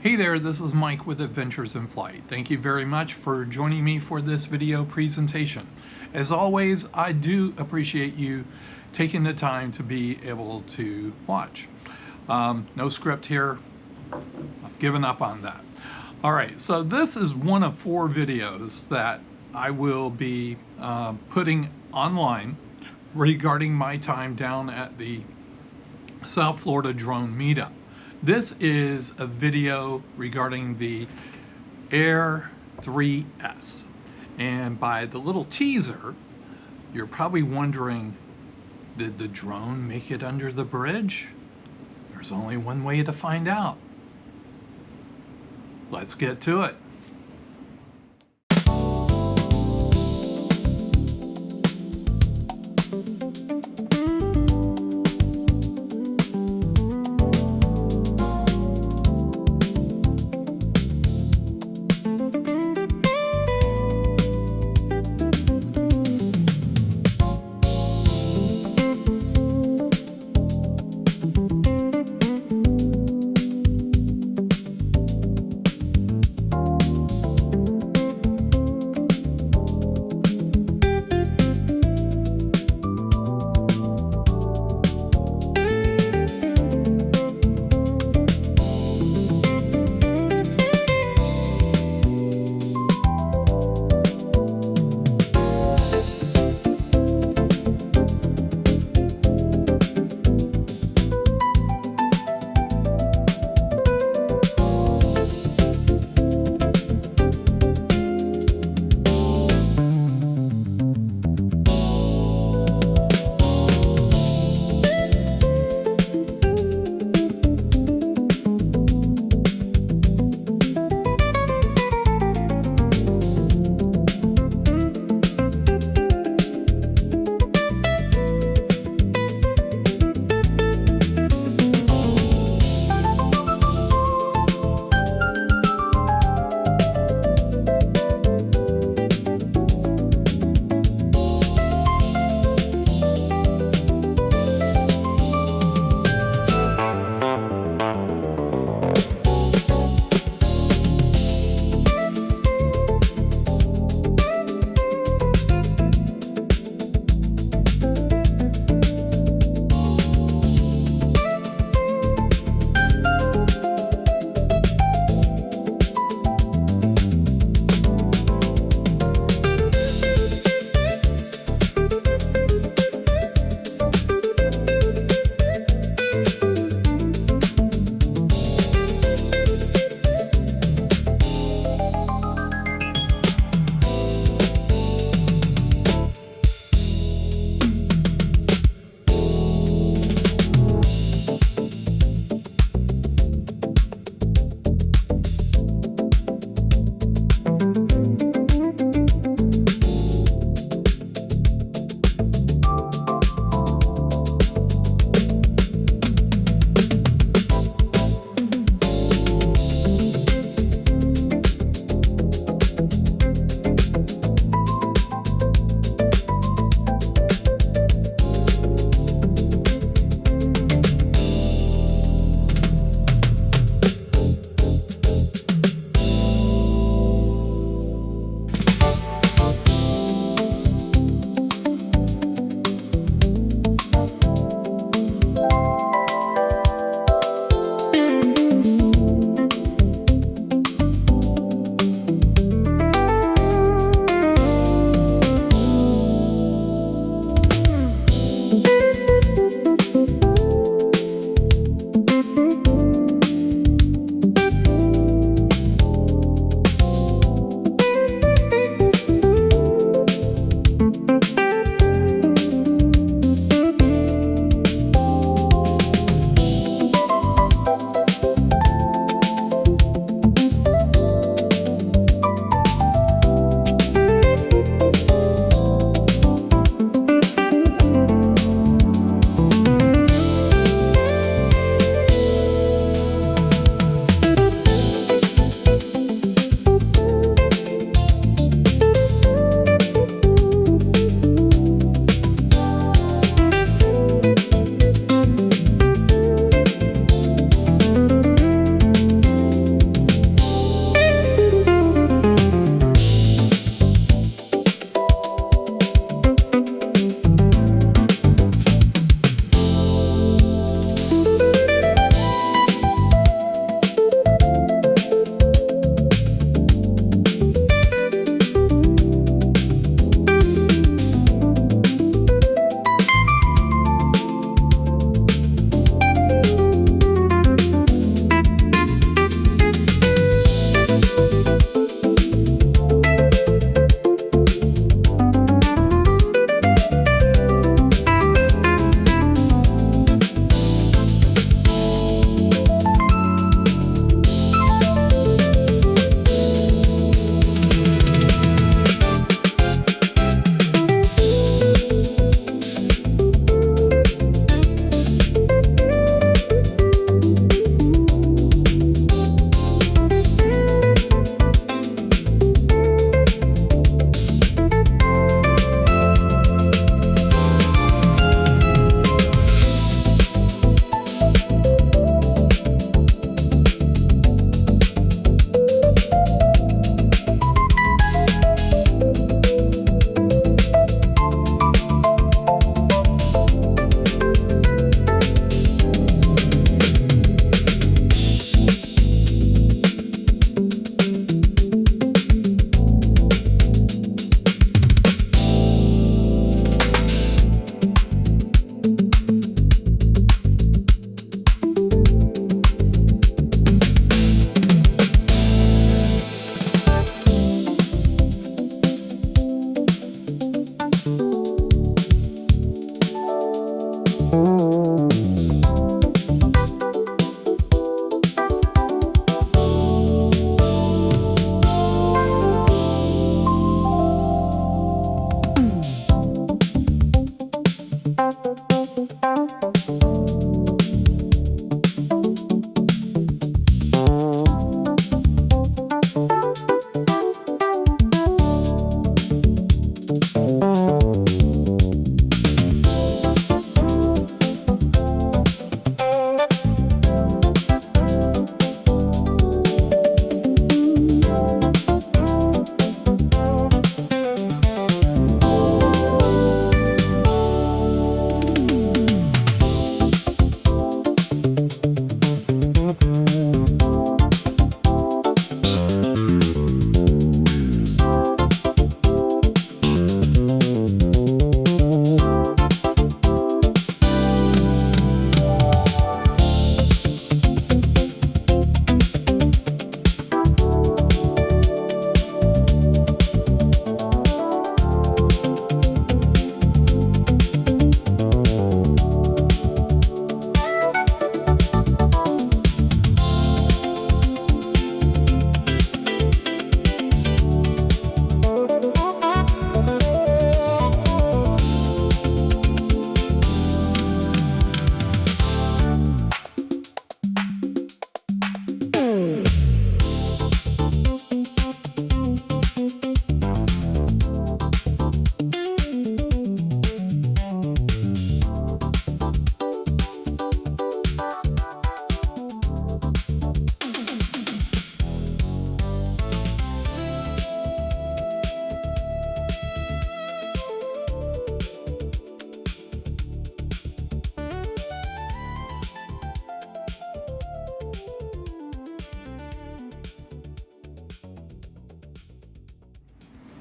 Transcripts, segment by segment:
Hey there, this is Mike with Adventures in Flight. Thank you very much for joining me for this video presentation. As always, I do appreciate you taking the time to be able to watch. No script here. I've given up on that. All right, so this is one of 4 videos that I will be putting online regarding my time down at the South Florida Drone Meetup. This is a video regarding the Air 3S, and by the little teaser you're probably wondering, did the drone make it under the bridge? There's only one way to find out. Let's get to it.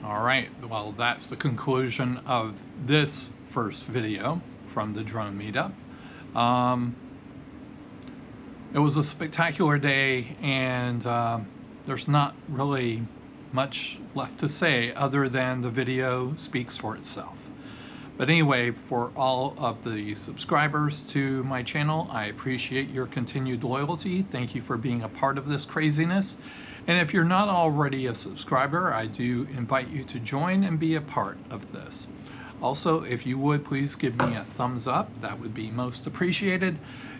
All right, well, that's the conclusion of this first video from the drone meetup. It was a spectacular day, and there's not really much left to say other than the video speaks for itself. But anyway, for all of the subscribers to my channel, I appreciate your continued loyalty. Thank you for being a part of this craziness. And if you're not already a subscriber, I do invite you to join and be a part of this. Also, if you would, please give me a thumbs up. That would be most appreciated.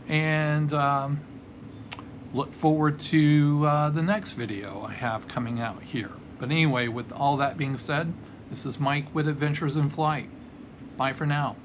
And look forward to the next video I have coming out here. But anyway, with all that being said, this is Mike with Adventures in Flight. Bye for now.